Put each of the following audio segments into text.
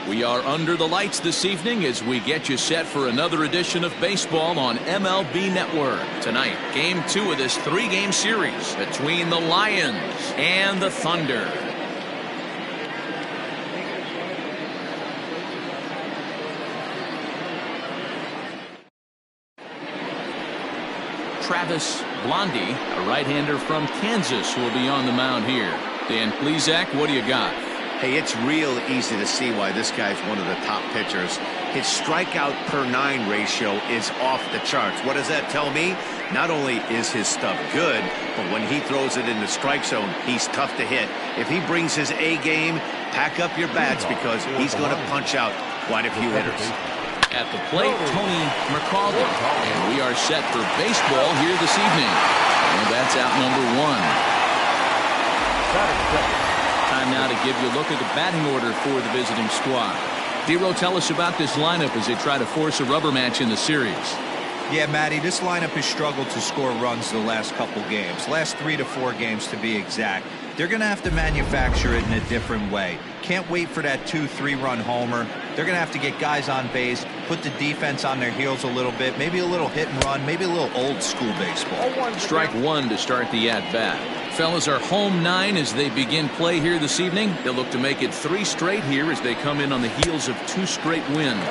We are under the lights this evening as we get you set for another edition of baseball on MLB Network. Tonight, Game 2 of this 3-game series between the Lions and the Thunder. Travis Blondie, a right-hander from Kansas, who will be on the mound here. Dan Plesac, what do you got? Hey, it's real easy to see why this guy's one of the top pitchers. His strikeout per 9 ratio is off the charts. What does that tell me? Not only is his stuff good, but when he throws it in the strike zone, he's tough to hit. If he brings his A game, pack up your bats because he's going to punch out quite a few hitters. At the plate, Tony McCauley. And we are set for baseball here this evening. And that's out number 1. Time now to give you a look at the batting order for the visiting squad. Dero, tell us about this lineup as they try to force a rubber match in the series. Yeah, Matty, this lineup has struggled to score runs the last couple games. Last 3 to 4 games to be exact. They're going to have to manufacture it in a different way. Can't wait for that 2-3 run homer. They're going to have to get guys on base, put the defense on their heels a little bit, maybe a little hit and run, maybe a little old school baseball. Strike 1 to start the at-bat. Fellas are home 9 as they begin play here this evening. They'll look to make it 3 straight here as they come in on the heels of 2 straight wins.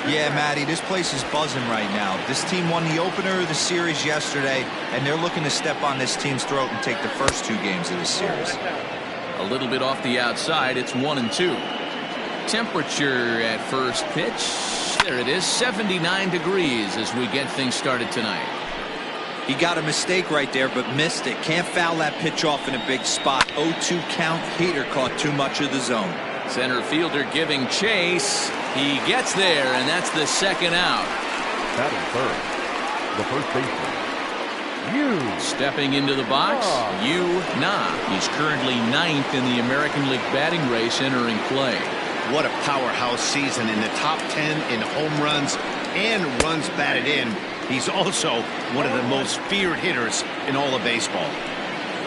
Yeah, Matty, this place is buzzing right now. This team won the opener of the series yesterday, and they're looking to step on this team's throat and take the first 2 games of this series. A little bit off the outside. It's 1-2. Temperature at first pitch. There it is, 79 degrees as we get things started tonight. He got a mistake right there, but missed it. Can't foul that pitch off in a big spot. 0-2 count. Hader caught too much of the zone. Center fielder giving chase. He gets there, and that's the second out. Batting third, the first baseman, Yu. Stepping into the box, Yu Na. He's currently 9th in the American League batting race entering play. What a powerhouse season, in the top 10 in home runs and runs batted in. He's also one of the most feared hitters in all of baseball.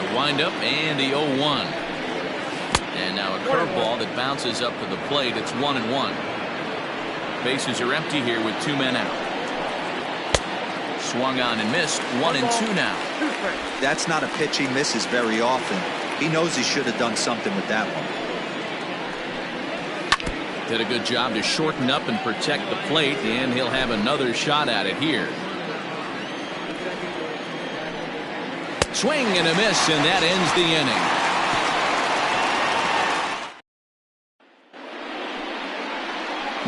The windup and the 0-1. And now a curveball that bounces up to the plate. It's 1-1. Bases are empty here with 2 men out. Swung on and missed. 1-2 now. That's not a pitch he misses very often. He knows he should have done something with that one. Did a good job to shorten up and protect the plate, and he'll have another shot at it here. Swing and a miss, and that ends the inning.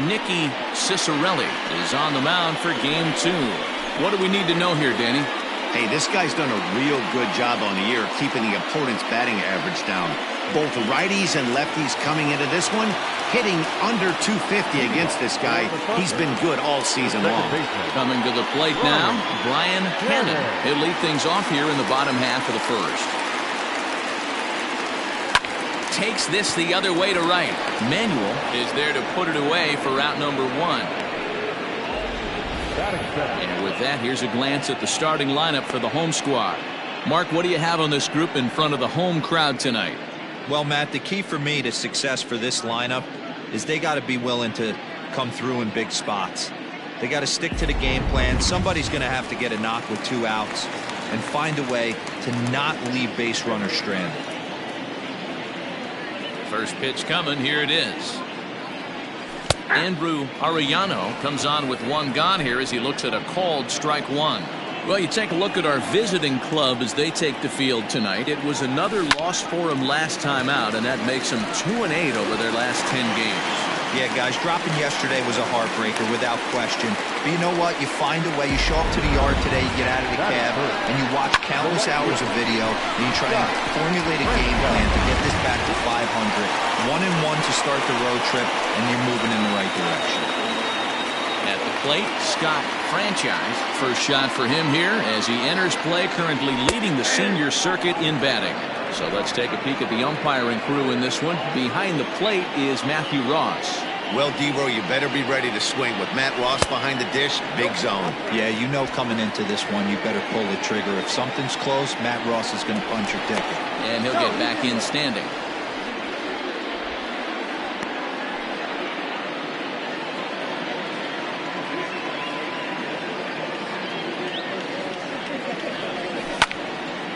Nicky Cicerelli is on the mound for Game 2. What do we need to know here, Danny? Hey, this guy's done a real good job on the year keeping the opponent's batting average down. Both righties and lefties coming into this one, hitting under 250 against this guy. He's been good all season long. Coming to the plate now, Brian Hannon. He'll lead things off here in the bottom half of the first. Takes this the other way to right. Manuel is there to put it away for out number 1. And with that, here's a glance at the starting lineup for the home squad. Mark, what do you have on this group in front of the home crowd tonight? Well, Matt, the key for me to success for this lineup is they got to be willing to come through in big spots. They got to stick to the game plan. Somebody's going to have to get a knock with 2 outs and find a way to not leave base runners stranded. First pitch coming. Here it is. Andrew Arellano comes on with 1 gone here as he looks at a called strike 1. Well, you take a look at our visiting club as they take the field tonight. It was another loss for them last time out, and that makes them 2-8 over their last 10 games. Yeah, guys, dropping yesterday was a heartbreaker without question. But you know what? You find a way. You show up to the yard today, you get out of the cab, and you watch countless hours of video, and you try and formulate a game plan to get this back to 500. 1-1 to start the road trip, and you're moving in the right direction. At the plate, Scott Franchise. First shot for him here as he enters play, currently leading the senior circuit in batting. So let's take a peek at the umpiring crew in this one. Behind the plate is Matthew Ross. Well, Dero, you better be ready to swing. With Matt Ross behind the dish, big zone. Yeah, you know coming into this one, you better pull the trigger. If something's close, Matt Ross is going to punch your ticket. And he'll get back in standing.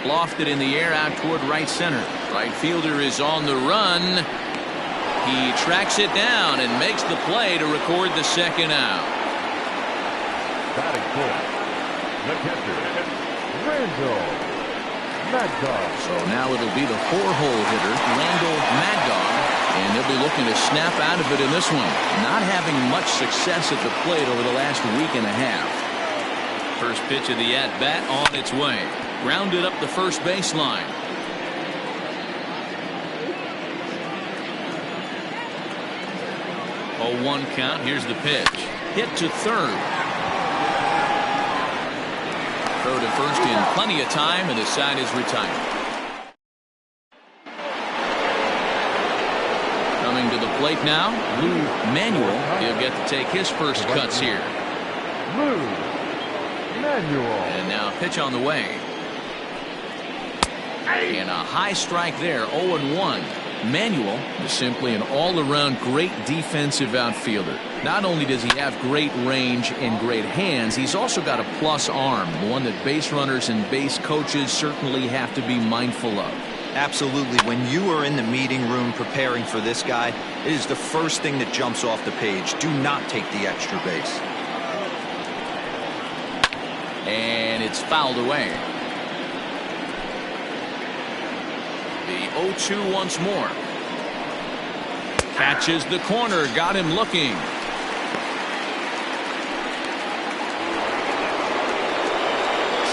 lofted in the air out toward right center. Right fielder is on the run. He tracks it down and makes the play to record the second out. Batting fourth, the catcher, Randall Mad So now it'll be the 4-hole hitter, Randall Mad Dog, and they'll be looking to snap out of it in this one. Not having much success at the plate over the last week and a half. First pitch of the at-bat on its way. Grounded up the first baseline. 0-1 count. Here's the pitch. Hit to third. Throw to first in plenty of time, and the side is retired. Coming to the plate now, Lou Manuel. He'll get to take his first cuts here. Lou Manuel. And now pitch on the way. And a high strike there, 0-1. Manuel is simply an all-around great defensive outfielder. Not only does he have great range and great hands, he's also got a plus arm, one that base runners and base coaches certainly have to be mindful of. Absolutely. When you are in the meeting room preparing for this guy, it is the first thing that jumps off the page. Do not take the extra base. And it's fouled away. The 0-2 once more. Catches the corner, got him looking.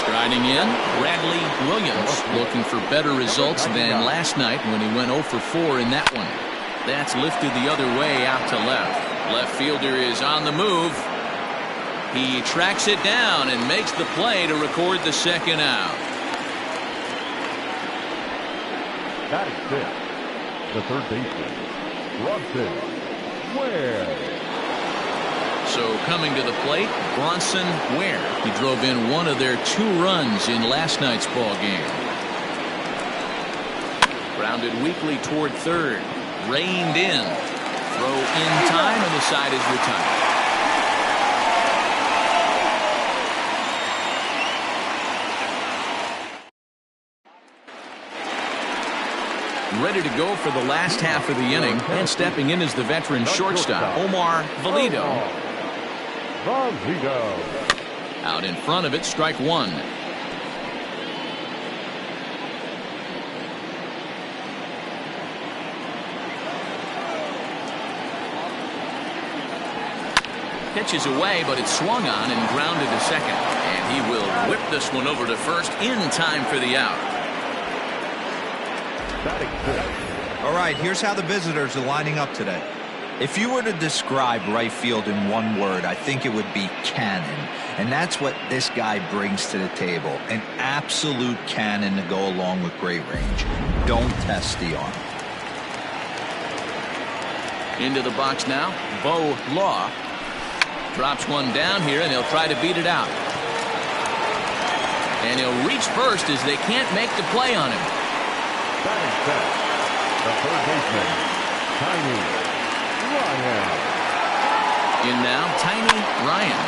Striding in, Bradley Williams, looking for better results than last night when he went 0 for 4 in that one. That's lifted the other way out to left. Left fielder is on the move. He tracks it down and makes the play to record the second out. Batting fifth, the third baseman, Bronson Ware. So coming to the plate, Bronson Ware. He drove in one of their 2 runs in last night's ball game. Grounded weakly toward third. Reined in. Throw in time, and the side is retired. Ready to go for the last half of the inning, and stepping in is the veteran shortstop, Omar Valido. Out in front of it, strike one. Pitch is away, but it's swung on and grounded to second. And he will whip this one over to first in time for the out. All right, here's how the visitors are lining up today. If you were to describe right field in one word, I think it would be cannon. And that's what this guy brings to the table. An absolute cannon to go along with great range. Don't test the arm. Into the box now, Bo Law. Drops one down here, and he'll try to beat it out. And he'll reach first as they can't make the play on him. Batting set, the third baseman, Tiny Ryan. In now, Tiny Ryan.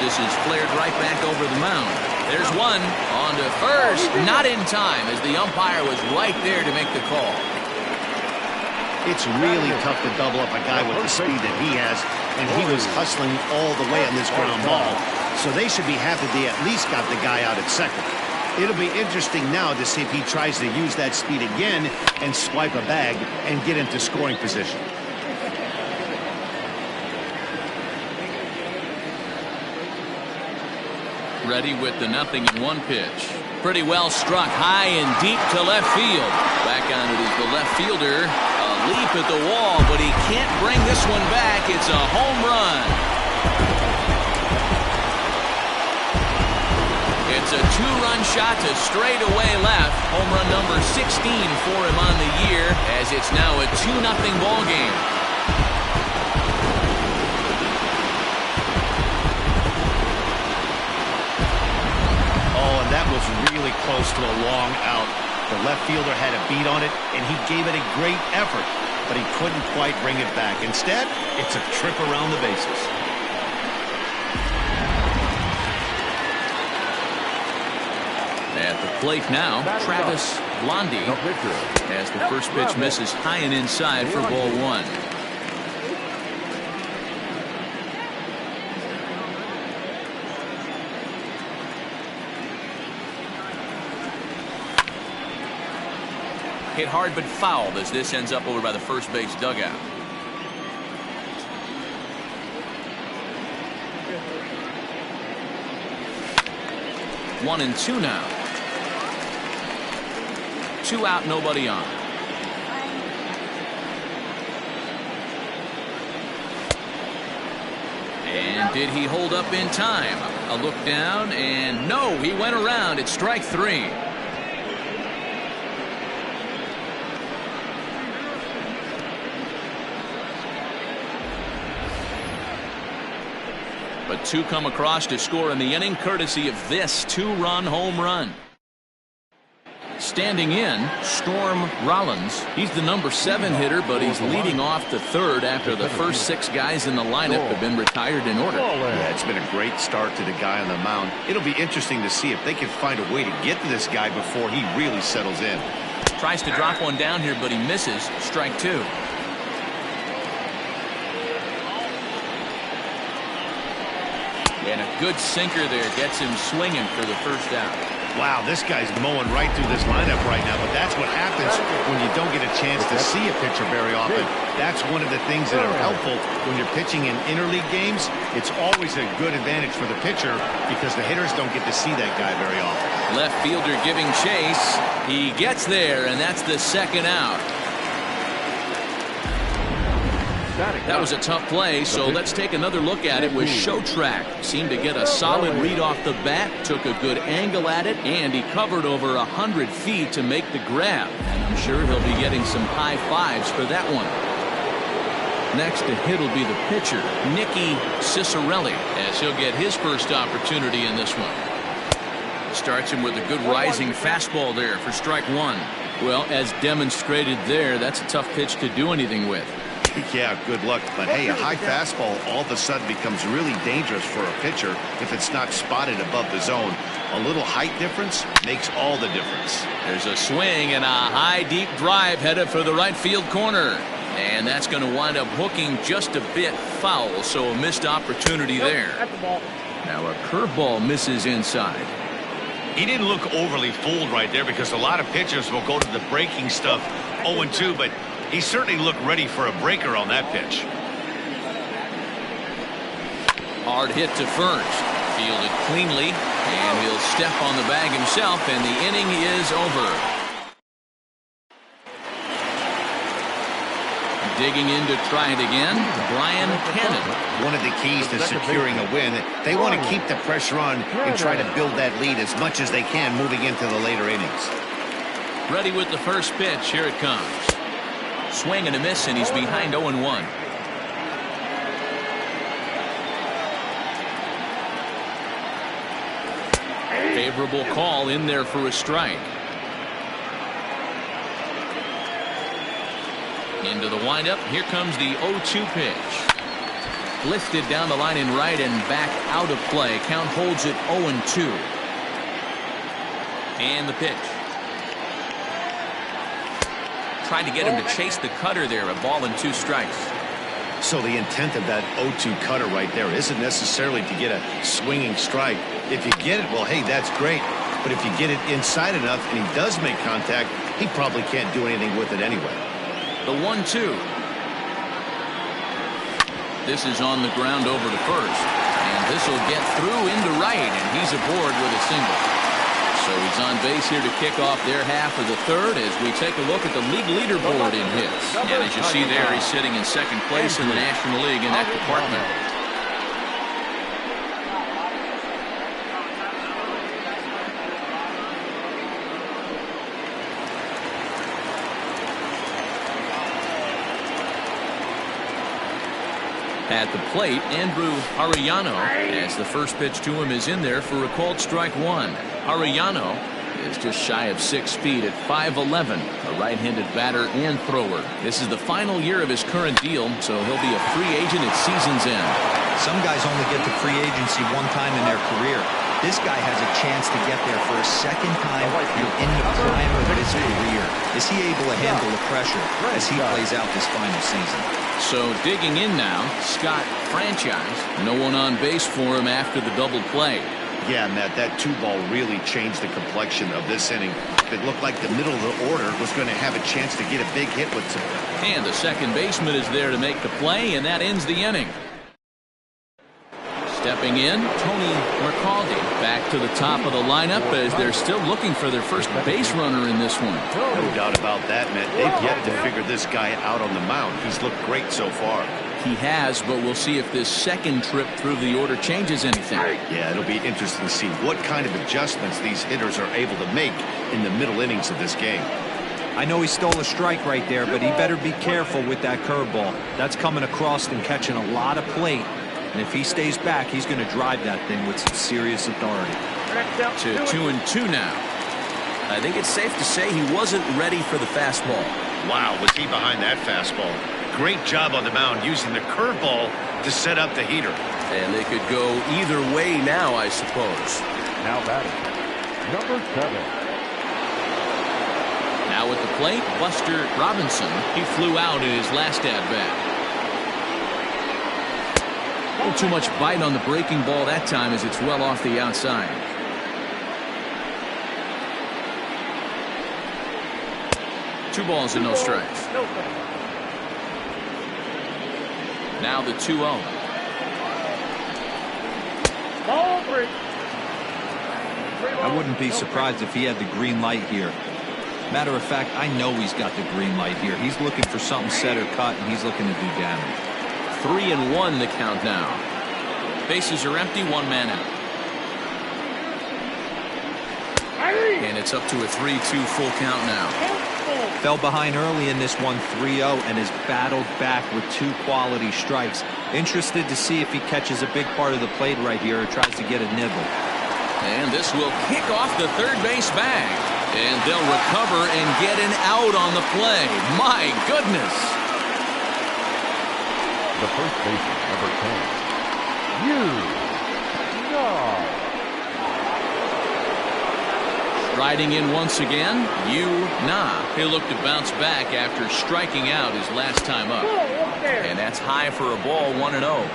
This is flared right back over the mound. There's one on to first, not in time, as the umpire was right there to make the call. It's really tough to double up a guy with the speed that he has, and he was hustling all the way on this ground ball. So they should be happy they at least got the guy out at second. It'll be interesting now to see if he tries to use that speed again and swipe a bag and get into scoring position. Ready with the 0-1 pitch. Pretty well struck high and deep to left field. Back on it is the left fielder. A leap at the wall, but he can't bring this one back. It's a home run. It's a 2-run shot to straightaway left. Home run number 16 for him on the year, as it's now a 2-0 ball game. Oh, and that was really close to a long out. The left fielder had a beat on it, and he gave it a great effort, but he couldn't quite bring it back. Instead, it's a trip around the bases. At the plate now, Travis Blondie, The pitcher. as the first pitch misses high and inside for ball one. Hit hard but fouled as this ends up over by the first base dugout. One and two now. 2 out, nobody on. And did he hold up in time? A look down, and no, he went around. It's strike 3. But 2 come across to score in the inning, courtesy of this 2-run home run. Standing in, Storm Rollins. He's the number 7 hitter, but he's leading off the third after the first 6 guys in the lineup have been retired in order. Yeah, it's been a great start to the guy on the mound. It'll be interesting to see if they can find a way to get to this guy before he really settles in. Tries to drop one down here, but he misses. Strike 2. And a good sinker there gets him swinging for the first out. Wow, this guy's mowing right through this lineup right now, but that's what happens when you don't get a chance to see a pitcher very often. That's one of the things that are helpful when you're pitching in interleague games. It's always a good advantage for the pitcher because the hitters don't get to see that guy very often. Left fielder giving chase. He gets there, and that's the second out. That was a tough play, so let's take another look at it with Showtrack. Seemed to get a solid read off the bat, took a good angle at it, and he covered over 100 feet to make the grab. And I'm sure he'll be getting some high fives for that one. Next to hit will be the pitcher, Nicky Cicerelli, as he'll get his first opportunity in this one. Starts him with a good rising fastball there for strike 1. Well, as demonstrated there, that's a tough pitch to do anything with. Yeah, good luck. But hey, a high fastball all of a sudden becomes really dangerous for a pitcher if it's not spotted above the zone. A little height difference makes all the difference. There's a swing and a high deep drive headed for the right field corner. And that's going to wind up hooking just a bit foul, so a missed opportunity there. Now a curveball misses inside. He didn't look overly fooled right there because a lot of pitchers will go to the breaking stuff 0-2, but he certainly looked ready for a breaker on that pitch. Hard hit to first. Fielded cleanly, and he'll step on the bag himself, and the inning is over. Digging in to try it again, Brian Cannon. One of the keys to securing a win, they want to keep the pressure on and try to build that lead as much as they can moving into the later innings. Ready with the first pitch. Here it comes. Swing and a miss, and he's behind 0-1. Favorable call in there for a strike. Into the windup. Here comes the 0-2 pitch. Lifted down the line in right and back out of play. Count holds it 0-2. And the pitch. Tried to get him to chase the cutter there. A ball and 2 strikes. So the intent of that 0-2 cutter right there isn't necessarily to get a swinging strike. If you get it, well, hey, that's great. But if you get it inside enough and he does make contact, he probably can't do anything with it anyway. The 1-2. This is on the ground over to first. And this will get through into right, and he's aboard with a single. So he's on base here to kick off their half of the third as we take a look at the league leaderboard in hits. And as you see there, he's sitting in second place in the National League in that department. At the plate, Andrew Arellano, as the first pitch to him is in there for a called strike 1. Arellano is just shy of 6 feet at 5'11", a right-handed batter and thrower. This is the final year of his current deal, so he'll be a free agent at season's end. Some guys only get to free agency one time in their career. This guy has a chance to get there for a second time and in the prime of his career. Is he able to handle the pressure as he plays out this final season? So digging in now, Scott Franchise. No one on base for him after the double play. Yeah, Matt, that 2-ball really changed the complexion of this inning. It looked like the middle of the order was going to have a chance to get a big hit with some. And the second baseman is there to make the play, and that ends the inning. Stepping in, Tony Mercaldi back to the top of the lineup as they're still looking for their first base runner in this one. No doubt about that, Matt. They've yet to figure this guy out on the mound. He's looked great so far. He has, but we'll see if this second trip through the order changes anything. Yeah, it'll be interesting to see what kind of adjustments these hitters are able to make in the middle innings of this game. I know he stole a strike right there, but he better be careful with that curveball. That's coming across and catching a lot of plate. And if he stays back, he's going to drive that thing with some serious authority. To 2-2 now. I think it's safe to say he wasn't ready for the fastball. Wow, was he behind that fastball? Great job on the mound using the curveball to set up the heater. And they could go either way now, I suppose. Now batting, number 7. Now at the plate, Buster Robinson. He flew out in his last at-bat. A little too much bite on the breaking ball that time as it's well off the outside. Two balls and no strikes. Now the 2-0. I wouldn't be surprised if he had the green light here. Matter of fact, I know he's got the green light here. He's looking for something set or cut, and he's looking to do damage. 3-1 the count now. Bases are empty, one man out. And it's up to a 3-2 full count now. Fell behind early in this one 3-0 and has battled back with 2 quality strikes. Interested to see if he catches a big part of the plate right here or tries to get a nibble. And this will kick off the third base bag. And they'll recover and get an out on the play. My goodness. The first baseman, number 10. No. Riding in once again, Yu Na. He'll look to bounce back after striking out his last time up. And that's high for a ball, 1-0.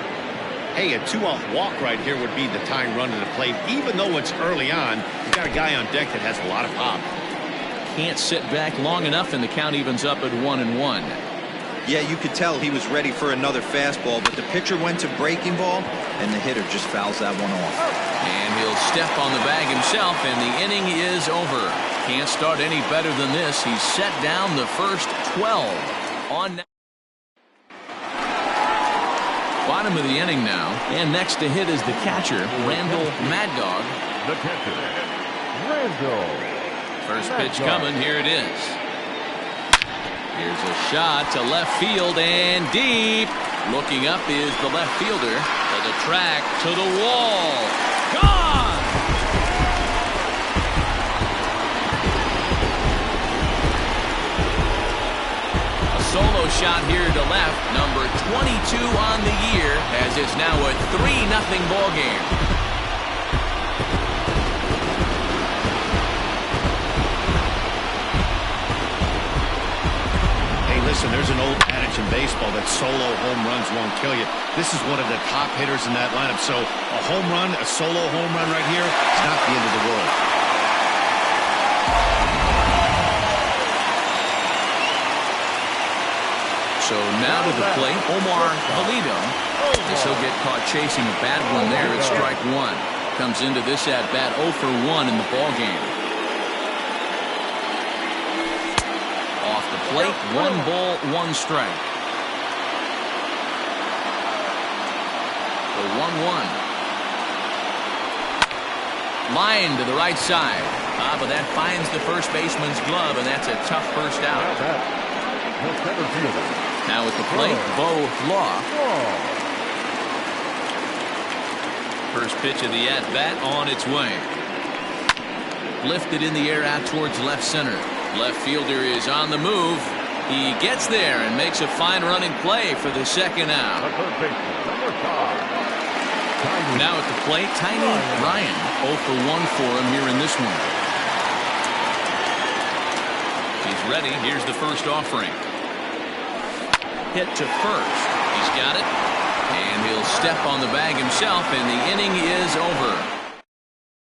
Hey, a 2-out walk right here would be the tying run to the plate. Even though it's early on, you got a guy on deck that has a lot of pop. Can't sit back long enough, and the count evens up at 1-1. Yeah, you could tell he was ready for another fastball, but the pitcher went to breaking ball, and the hitter just fouls that one off. And he'll step on the bag himself, and the inning is over. Can't start any better than this. He's set down the first 12 on. Bottom of the inning now, and next to hit is the catcher, Randall Mad Dog. The catcher, Randall. First pitch coming. Here it is. Here's a shot to left field and deep. Looking up is the left fielder. To the track, to the wall. Gone! A solo shot here to left. Number 22 on the year, as it's now a 3-0 ball game. Listen, there's an old adage in baseball that solo home runs won't kill you. This is one of the top hitters in that lineup. So a home run, a solo home run right here, is not the end of the world. So now to the plate, Omar Valido. This will get caught chasing a bad one there at strike 1. Comes into this at bat 0 for 1 in the ball game. Plate, 1 ball, 1 strike. The 1-1. Line to the right side. But that finds the first baseman's glove, and that's a tough first out. Now at the plate, Bo Law. First pitch of the at-bat on its way. Lifted in the air out towards left center. Left fielder is on the move. He gets there and makes a fine running play for the second out. Now at the plate, Tiny Ryan. 0 for 1 for him here in this one. He's ready. Here's the first offering. Hit to first. He's got it. And he'll step on the bag himself, and the inning is over.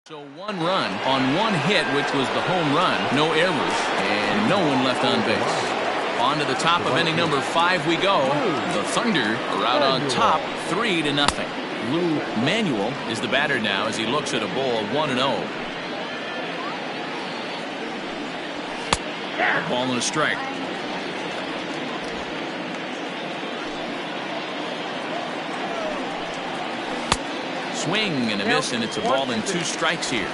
So 1 run on 1 hit, which was the home run. No errors, and no one left on base. On to the top of inning number 5 we go. The Thunder are out on top 3-0. Lou Manuel is the batter now as he looks at a ball 1-0. A ball and a strike. Swing and a miss, and it's a ball and 2 strikes here.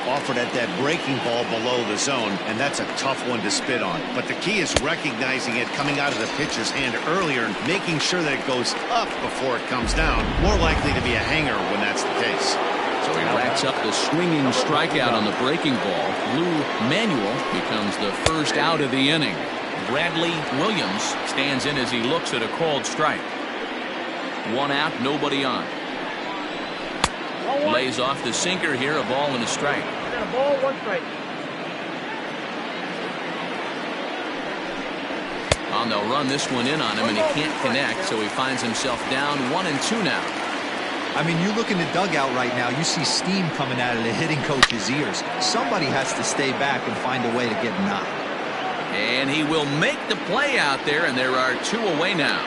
Offered at that breaking ball below the zone, and that's a tough one to spit on. But the key is recognizing it coming out of the pitcher's hand earlier and making sure that it goes up before it comes down. More likely to be a hanger when that's the case. So he racks up the swinging strikeout on the breaking ball. Lou Manuel becomes the first out of the inning. Bradley Williams stands in as he looks at a called strike. 1 out, nobody on. Lays off the sinker here, a ball and a strike. A ball, 1 strike. And they'll run this one in on him, and he can't connect, so he finds himself down 1-2 now. I mean, you look in the dugout right now, you see steam coming out of the hitting coach's ears. Somebody has to stay back and find a way to get knocked. And he will make the play out there, and there are 2 away now.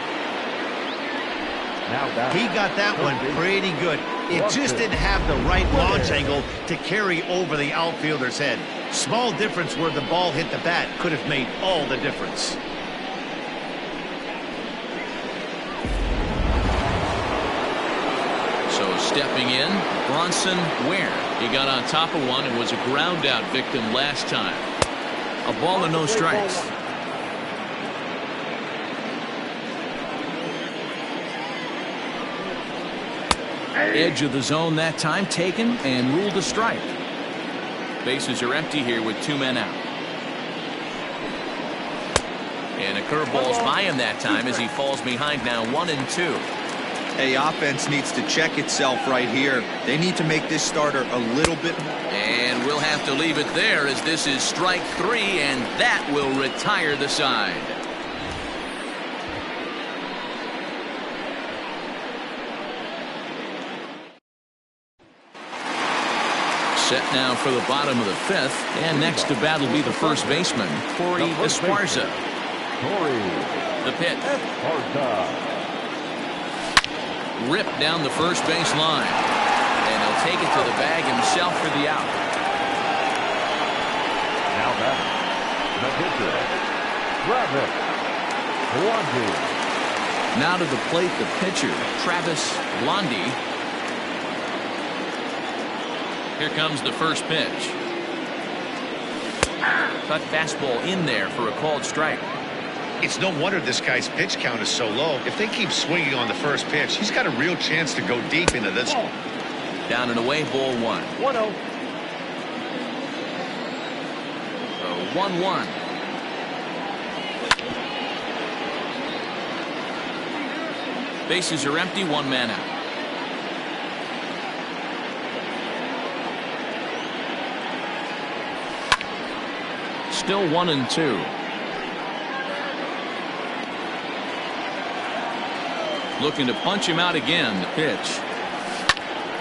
He got that one pretty good. It just didn't have the right launch angle to carry over the outfielder's head. Small difference where the ball hit the bat could have made all the difference. So stepping in, Bronson Ware. He got on top of one and was a ground out victim last time. A ball and no strikes. Edge of the zone that time taken and ruled a strike. Bases are empty here with 2 men out. And a curveball's by him that time as he falls behind now 1-2. Hey, offense needs to check itself right here. They need to make this starter a little bit. And we'll have to leave it there as this is strike 3, and that will retire the side. Set now for the bottom of the 5th, and next to bat will be the first baseman, Corey Esparza. The pitch. Ripped down the first base line, and he'll take it to the bag himself for the out. Now batting, the pitcher, Travis Blondie. Now to the plate, the pitcher, Travis Blondie. Here comes the first pitch. Cut fastball in there for a called strike. It's no wonder this guy's pitch count is so low. If they keep swinging on the first pitch, he's got a real chance to go deep into this one. Down and away, ball 1. 1-0. So 1-1. Bases are empty, 1 man out. Still 1-2. Looking to punch him out again. The pitch.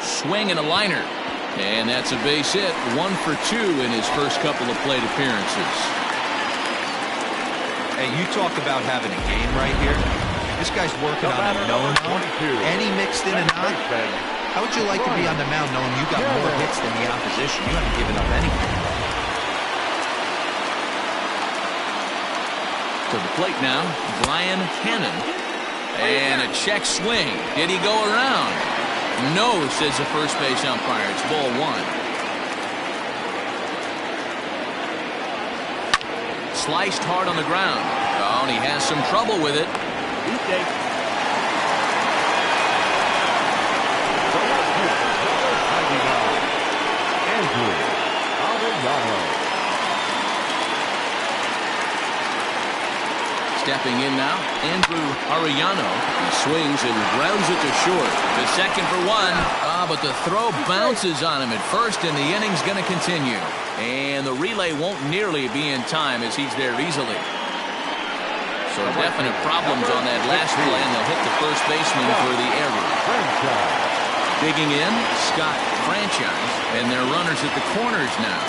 Swing and a liner. And that's a base hit. 1 for 2 in his first couple of plate appearances. Hey, you talk about having a game right here. This guy's working on a no-no. Any mixed in and out. How would you like to be on the mound knowing you got more hits than the opposition? You haven't given up anything. To the plate now, Brian Cannon. And a check swing. Did he go around? No, says the first base umpire. It's ball 1. Sliced hard on the ground. Oh, and he has some trouble with it. Stepping Stepping in now, Andrew Arellano. He swings and grounds it to short. To second for one. But the throw bounces on him at first, and the inning's going to continue. And the relay won't nearly be in time as he's there easily. So definite problems on that last play, and they'll hit the first baseman for the error. Digging in, Scott Franchise, and their runners at the corners now.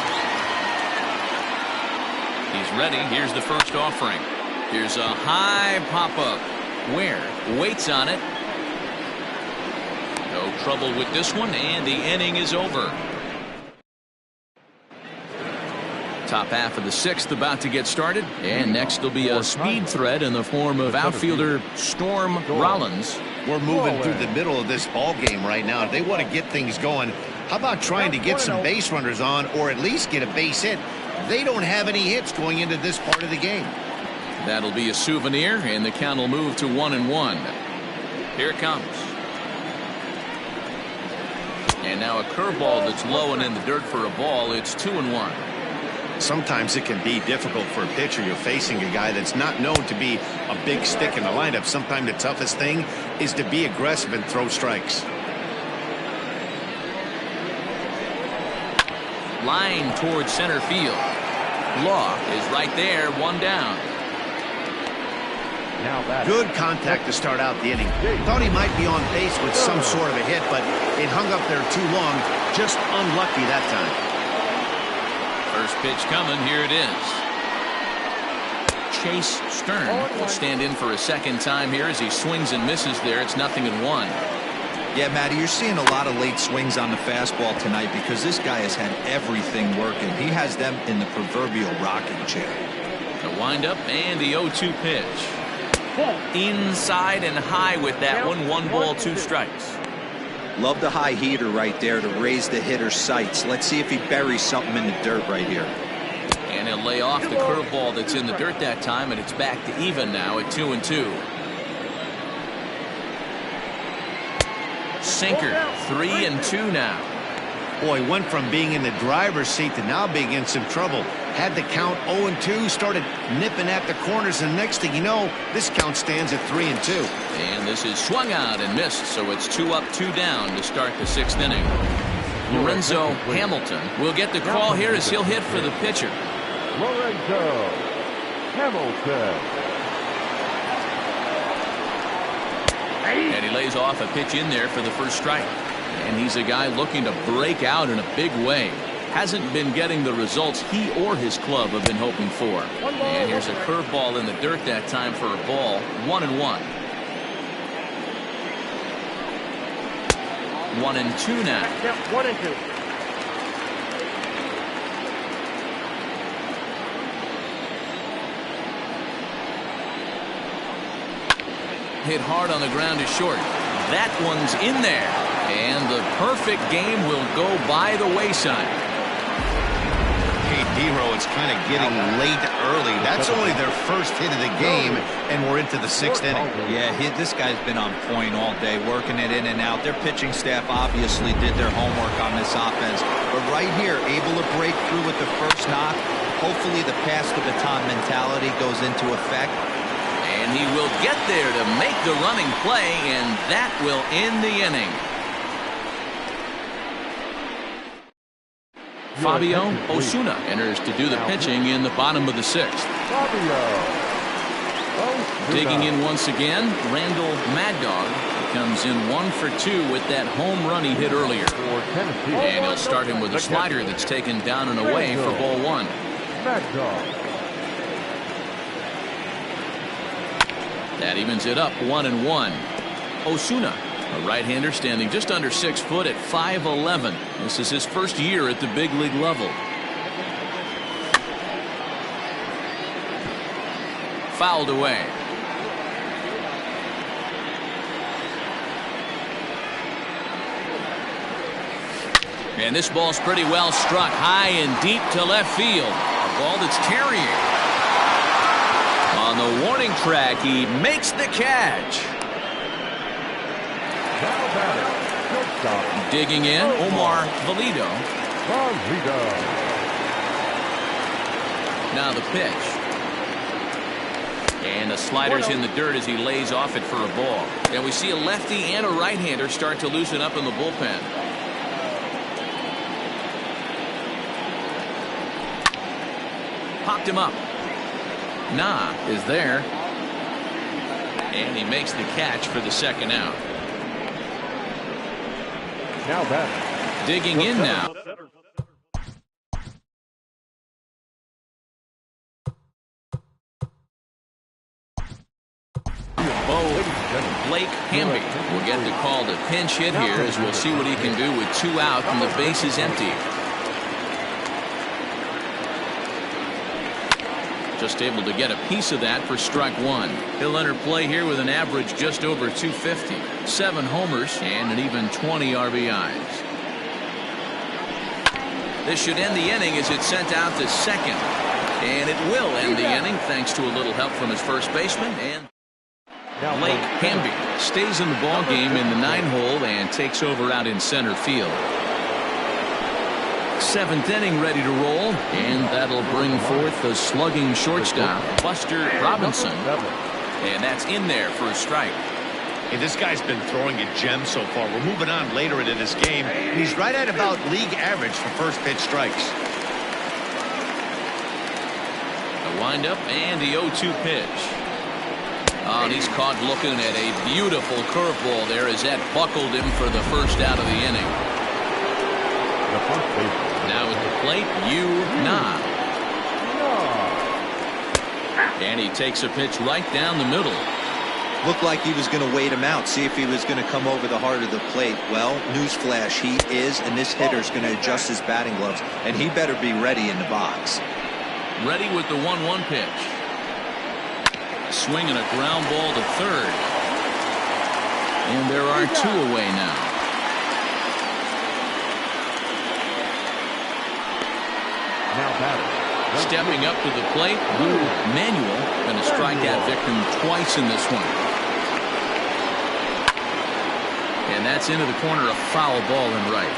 He's ready. Here's the first offering. Here's a high pop-up. Ware waits on it. No trouble with this one, and the inning is over. Top half of the sixth about to get started, and next will be a speed threat in the form of outfielder Storm Rollins. We're moving through the middle of this ball game right now. If they want to get things going, how about trying to get some base runners on, or at least get a base hit? They don't have any hits going into this part of the game. That'll be a souvenir, and the count will move to 1-1. Here it comes. And now a curveball that's low and in the dirt for a ball. It's 2-1. Sometimes it can be difficult for a pitcher. You're facing a guy that's not known to be a big stick in the lineup. Sometimes the toughest thing is to be aggressive and throw strikes. Line towards center field. Law is right there, one down. Good contact to start out the inning. Thought he might be on base with some sort of a hit, but it hung up there too long. Just unlucky that time. First pitch coming. Here it is. Chase Stern will stand in for a second time here as he swings and misses there. It's 0-1. Yeah, Matty, you're seeing a lot of late swings on the fastball tonight because this guy has had everything working. He has them in the proverbial rocking chair. The windup and the 0-2 pitch. Inside and high with that one. 1 ball, 2 strikes. Love the high heater right there to raise the hitter's sights. Let's see if he buries something in the dirt right here. And he'll lay off the curveball that's in the dirt that time, and it's back to even now at 2-2. Sinker, 3-2 now. Boy, went from being in the driver's seat to now being in some trouble. Had the count 0-2, started nipping at the corners, and next thing you know, this count stands at 3-2. And this is swung out and missed, so it's 2 up, 2 down to start the 6th inning. Lorenzo Hamilton will get the call here as he'll hit for the pitcher. Lorenzo Hamilton. And he lays off a pitch in there for the first strike. And he's a guy looking to break out in a big way. Hasn't been getting the results he or his club have been hoping for. And here's a curveball in the dirt that time for a ball. 1-1. 1-2 now. 1-2. Hit hard on the ground to short. That one's in there. And the perfect game will go by the wayside. Hey, D-Row, it's kind of getting late early. That's only their first hit of the game, and we're into the 6th inning. Yeah, this guy's been on point all day, working it in and out. Their pitching staff obviously did their homework on this offense. But right here, able to break through with the first knock. Hopefully the pass the baton mentality goes into effect. And he will get there to make the running play, and that will end the inning. Fabio Osuna enters to do the pitching in the bottom of the 6th. Digging in once again, Randall Mad Dog comes in 1 for 2 with that home run he hit earlier. And he'll start him with a slider that's taken down and away for ball 1. That evens it up 1-1. Osuna, a right-hander standing just under 6 foot at 5'11". This is his first year at the big league level. Fouled away. And this ball's pretty well struck high and deep to left field. A ball that's carrying. On the warning track, he makes the catch. Digging in, Omar Valido. Now the pitch. And the slider's in the dirt as he lays off it for a ball. And we see a lefty and a right-hander start to loosen up in the bullpen. Popped him up. Nah is there. And he makes the catch for the second out. Now back. Digging in now. Blake Hamby will get the call to pinch hit here as we'll see what he can do with 2 out and the base is empty. Just able to get a piece of that for strike 1. He'll enter play here with an average just over 250, 7 homers, and an even 20 RBIs. This should end the inning as it's sent out to second. And it will end the inning thanks to a little help from his first baseman. And Blake Hamby stays in the ball game in the 9-hole and takes over out in center field. 7th inning ready to roll, and that'll bring forth the slugging shortstop Buster Robinson, and that's in there for a strike. Hey, this guy's been throwing a gem so far. We're moving on later into this game. He's right at about league average for first pitch strikes. A windup and the 0-2 pitch. Oh, and he's caught looking at a beautiful curveball there as that buckled him for the first out of the inning. Now at the plate, Yu Na. And he takes a pitch right down the middle. Looked like he was going to wait him out, see if he was going to come over the heart of the plate. Well, newsflash, he is, and this hitter's going to adjust his batting gloves, and he better be ready in the box. Ready with the 1-1 pitch. Swinging a ground ball to third. And there are 2 away now. Stepping up to the plate, Lou Manuel, going to strike that victim twice in this one. And that's into the corner, a foul ball in right.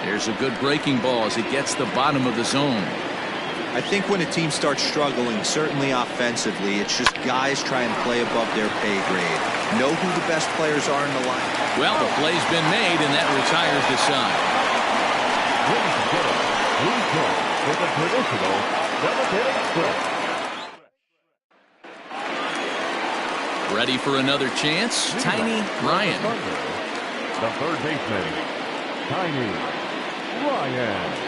There's a good breaking ball as it gets the bottom of the zone. I think when a team starts struggling, certainly offensively, it's just guys trying to play above their pay grade. Know who the best players are in the line. Well, the play's been made, and that retires the side. With a traditional devastating split. Ready for another chance? Tiny Ryan. The third baseman, Tiny Ryan.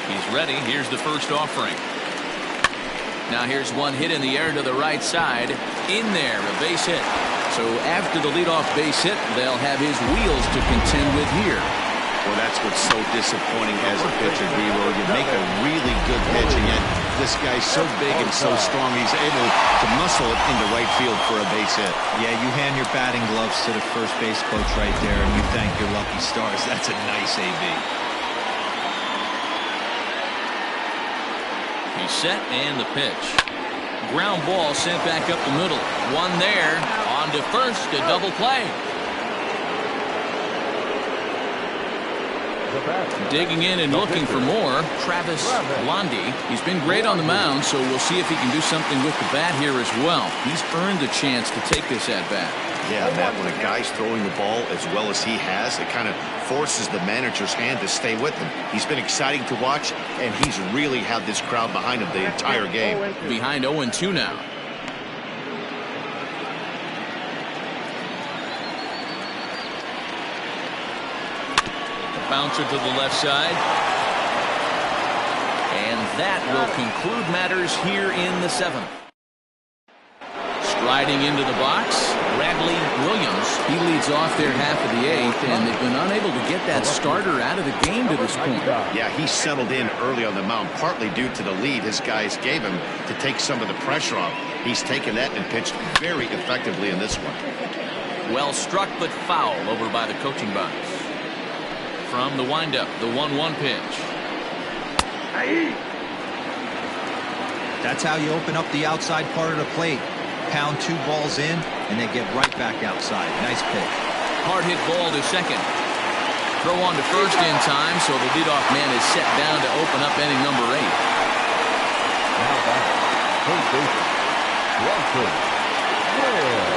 He's ready. Here's the first offering. Now here's one hit in the air to the right side. In there, a base hit. So after the leadoff base hit, they'll have his wheels to contend with here. Well, that's what's so disappointing as a pitcher, D-Roll. You make a really good pitch, and yet this guy's so big and so strong, he's able to muscle it into right field for a base hit. Yeah, you hand your batting gloves to the first base coach right there, and you thank your lucky stars. That's a nice AB. He's set, and the pitch. Ground ball sent back up the middle. One there, on to first, a double play. Digging in and looking for more, Travis Blondie. He's been great on the mound, so we'll see if he can do something with the bat here as well. He's earned the chance to take this at-bat. Yeah, Matt, when a guy's throwing the ball as well as he has, it kind of forces the manager's hand to stay with him. He's been exciting to watch, and he's really had this crowd behind him the entire game. Behind 0-2 now. Bouncer to the left side. And that will conclude matters here in the 7th. Striding into the box, Bradley Williams. He leads off their half of the 8th, and they've been unable to get that starter out of the game to this point. Yeah, he settled in early on the mound, partly due to the lead his guys gave him to take some of the pressure off. He's taken that and pitched very effectively in this one. Well struck, but foul over by the coaching box. From the windup, the 1-1 pitch. That's how you open up the outside part of the plate. Pound 2 balls in, and they get right back outside. Nice pitch. Hard hit ball to second. Throw on to first in time, so the leadoff man is set down to open up inning number 8. Now back. First baseman. Bronson Ware.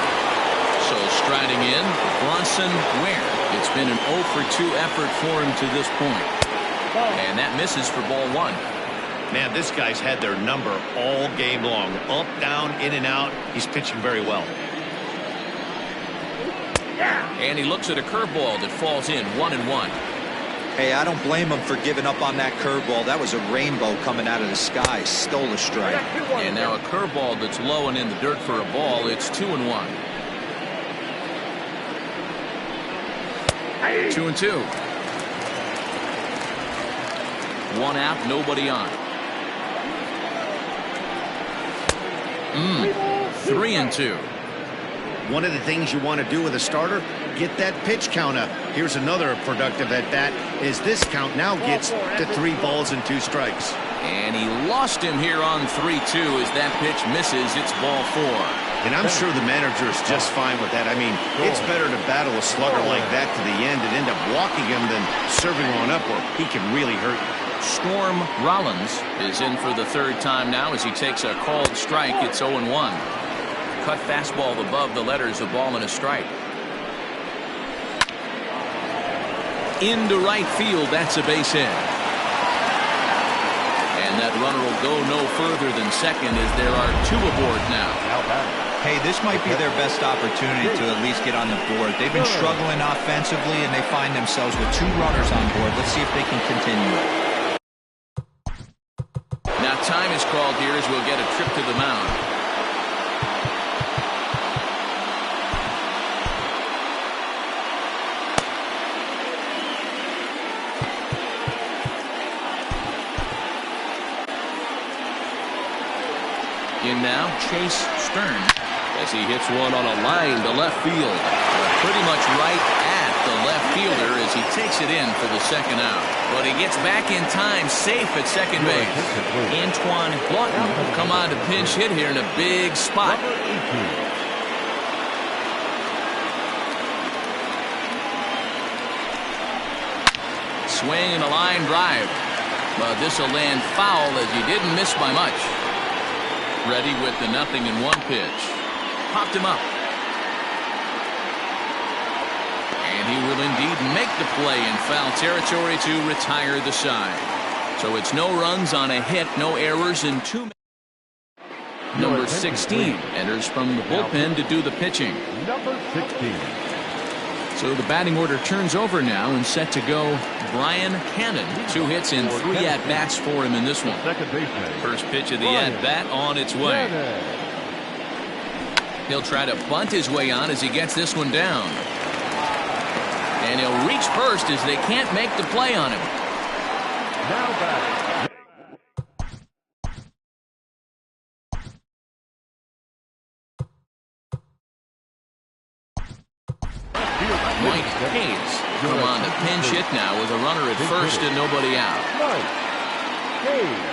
So striding in, Bronson Ware. It's been an 0 for 2 effort for him to this point. And that misses for ball 1. Man, this guy's had their number all game long. Up, down, in and out. He's pitching very well. And he looks at a curveball that falls in 1-1. Hey, I don't blame him for giving up on that curveball. That was a rainbow coming out of the sky. Stole a strike. And now a curveball that's low and in the dirt for a ball. It's 2-1. 2-2. 1 out, nobody on. 3-2. One of the things you want to do with a starter, get that pitch count up. Here's another productive at bat as this count now gets to 3 balls and 2 strikes. And he lost him here on 3-2 as that pitch misses. It's ball 4. And I'm sure the manager is just fine with that. I mean, it's better to battle a slugger like that to the end and end up walking him than serving one up where he can really hurt you. Storm Rollins is in for the 3rd time now as he takes a called strike. It's 0-1. Cut fastball above the letters, a ball and a strike. Into right field, that's a base hit. And that runner will go no further than second as there are 2 aboard now. Hey, this might be their best opportunity to at least get on the board. They've been struggling offensively, and they find themselves with 2 runners on board. Let's see if they can continue it. Now time is called here as we'll get a trip to the mound. In now, Chase Stern as he hits one on a line to left field. Pretty much right at the left fielder as he takes it in for the 2nd out. But he gets back in time, safe at second base. Antoine Lawton will come on to pinch hit here in a big spot. Swing and a line drive. But this will land foul as he didn't miss by much. Ready with the 0-1 pitch. Popped him up. And he will indeed make the play in foul territory to retire the side. So it's no runs on a hit, no errors, and 2. Number 16 enters from the bullpen to do the pitching. Number 16. So the batting order turns over now and set to go Brian Cannon. 2 hits and 3 at-bats for him in this one. Second baseman. First pitch of the at-bat on its way. He'll try to bunt his way on as he gets this one down. And he'll reach first as they can't make the play on him. Now back. Mike Hayes come on the pinch hit now with a runner at first and nobody out. Mike Hayes.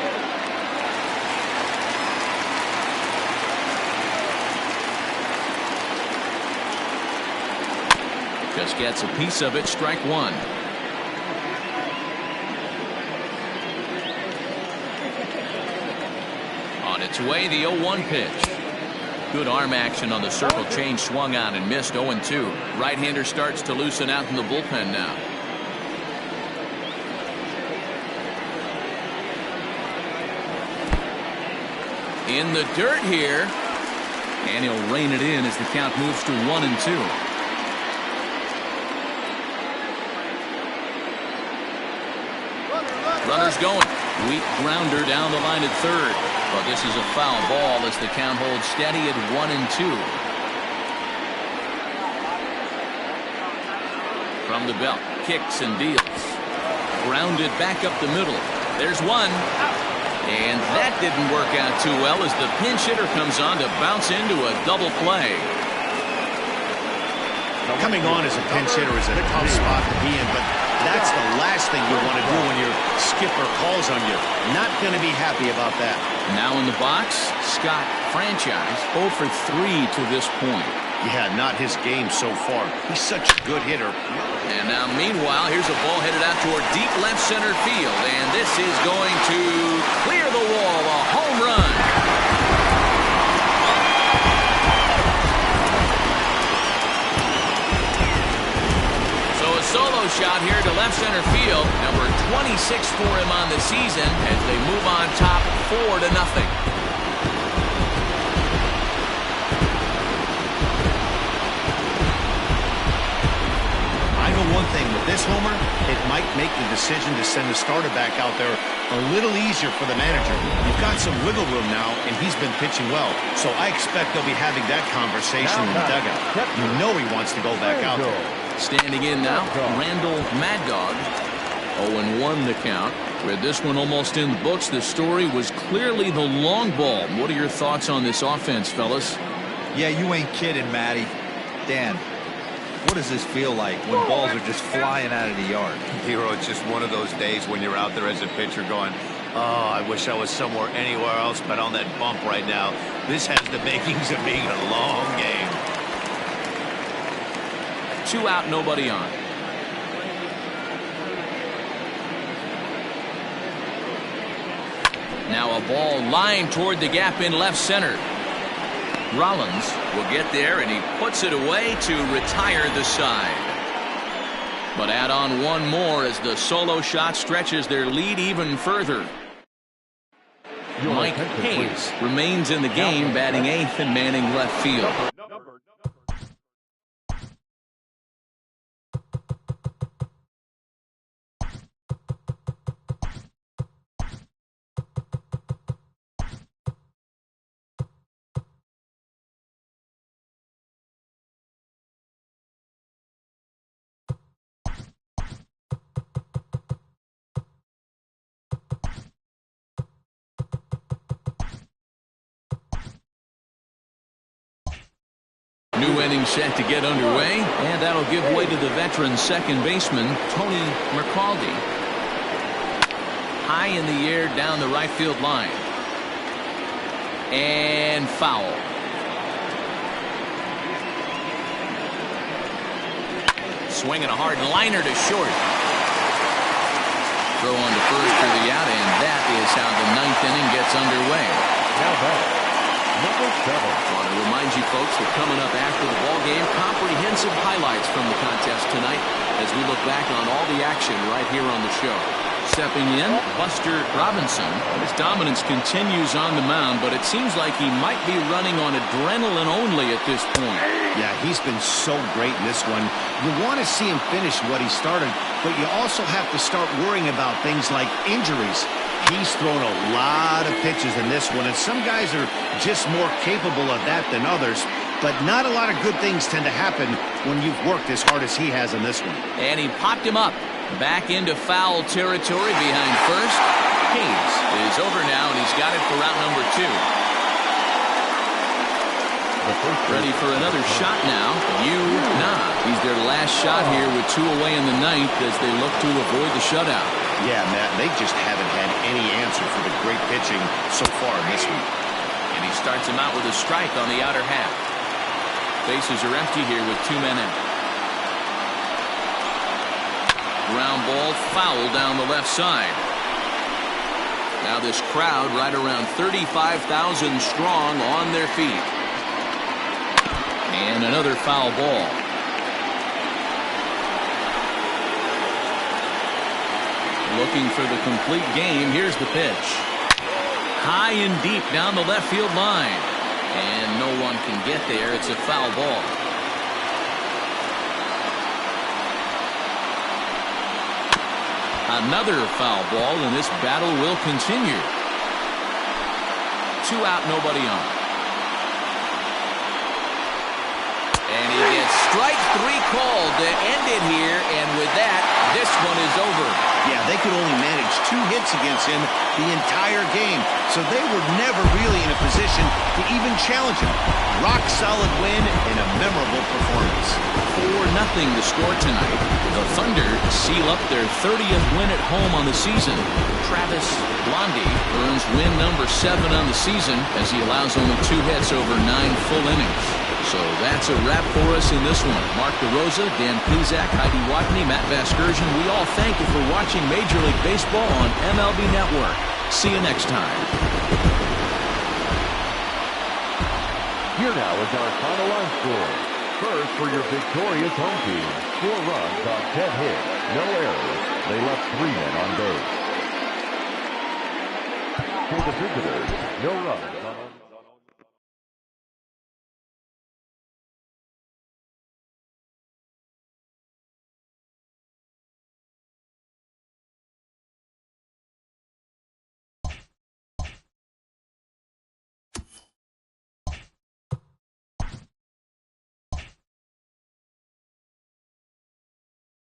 Just gets a piece of it, strike 1. On its way, the 0-1 pitch. Good arm action on the circle change, swung on and missed. 0-2. Right-hander starts to loosen out in the bullpen now. In the dirt here. And he'll rein it in as the count moves to 1-2. Runners going. Weak grounder down the line at third. But this is a foul ball as the count holds steady at 1-2. From the belt, kicks and deals. Grounded back up the middle. There's one. And that didn't work out too well as the pinch hitter comes on to bounce into a double play. Coming on as a pinch hitter is a tough spot to be in, but that's the last thing you want to do when your skipper calls on you. Not going to be happy about that. Now in the box, Scott Franchise 0 for 3 to this point. Yeah, not his game so far. He's such a good hitter. And now, meanwhile, here's a ball headed out toward deep left center field. And this is going to clear the wall. A home run. So a solo shot here to left center field. Number 26 for him on the season as they move on top 4-0. One thing with this homer, it might make the decision to send the starter back out there a little easier for the manager. You've got some wiggle room now, and he's been pitching well. So I expect they'll be having that conversation in the dugout. You know he wants to go back out there. Standing in now, Randall Mad Dog. 0-1 the count. With this one almost in the books, the story was clearly the long ball. What are your thoughts on this offense, fellas? Yeah, you ain't kidding, Matty. Dan, what does this feel like when balls are just flying out of the yard? Hero, it's just one of those days when you're out there as a pitcher going, oh, I wish I was somewhere anywhere else but on that bump right now. This has the makings of being a long game. 2 out, nobody on. Now a ball lined toward the gap in left center. Rollins will get there, and he puts it away to retire the side. But add on one more as the solo shot stretches their lead even further. Mike Hayes remains in the game, batting 8th and manning left field. New inning set to get underway, and that'll give way to the veteran second baseman, Tony Mercaldi. High in the air down the right field line. And foul. Swinging a hard liner to short. Throw on to first for the out, and that is how the 9th inning gets underway. Now back, number 7. I want to remind you folks that coming up after the ball game, comprehensive highlights from the contest tonight as we look back on all the action right here on the show. Stepping in, Buster Robinson. His dominance continues on the mound, but it seems like he might be running on adrenaline only at this point. Yeah, he's been so great in this one. You want to see him finish what he started, but you also have to start worrying about things like injuries. He's thrown a lot of pitches in this one, and some guys are just more capable of that than others, but not a lot of good things tend to happen when you've worked as hard as he has in this one. And he popped him up. Back into foul territory behind first. Hayes is over now, and he's got it for route number 2. Ready for another shot now. He's their last shot here with 2 away in the 9th as they look to avoid the shutout. Yeah, Matt, they just haven't had any answer for the great pitching so far in this one. And he starts him out with a strike on the outer half. Bases are empty here with 2 men in. Ground ball foul down the left side. Now this crowd right around 35,000 strong on their feet. And another foul ball. Looking for the complete game. Here's the pitch. High and deep down the left field line. And no one can get there. It's a foul ball. Another foul ball, and this battle will continue. 2 out, nobody on. And he gets strike 3 called to end it here, and with that, this one is over. Yeah, they could only manage 2 hits against him the entire game, so they were never really in a position to even challenge him. Rock solid win and a memorable performance. 4-0 the score tonight. The Thunder seal up their 30th win at home on the season. Travis Blondie earns win number 7 on the season as he allows only 2 hits over 9 full innings. So that's a wrap for us in this one. Mark DeRosa, Dan Plesac, Heidi Watney, Matt Vasgersian. We all thank you for watching Major League Baseball on MLB Network. See you next time. Here now is our final line score. First, for your victorious home team, 4 runs on 10 hits, no errors. They left 3 men on base. For the visitors, no runs on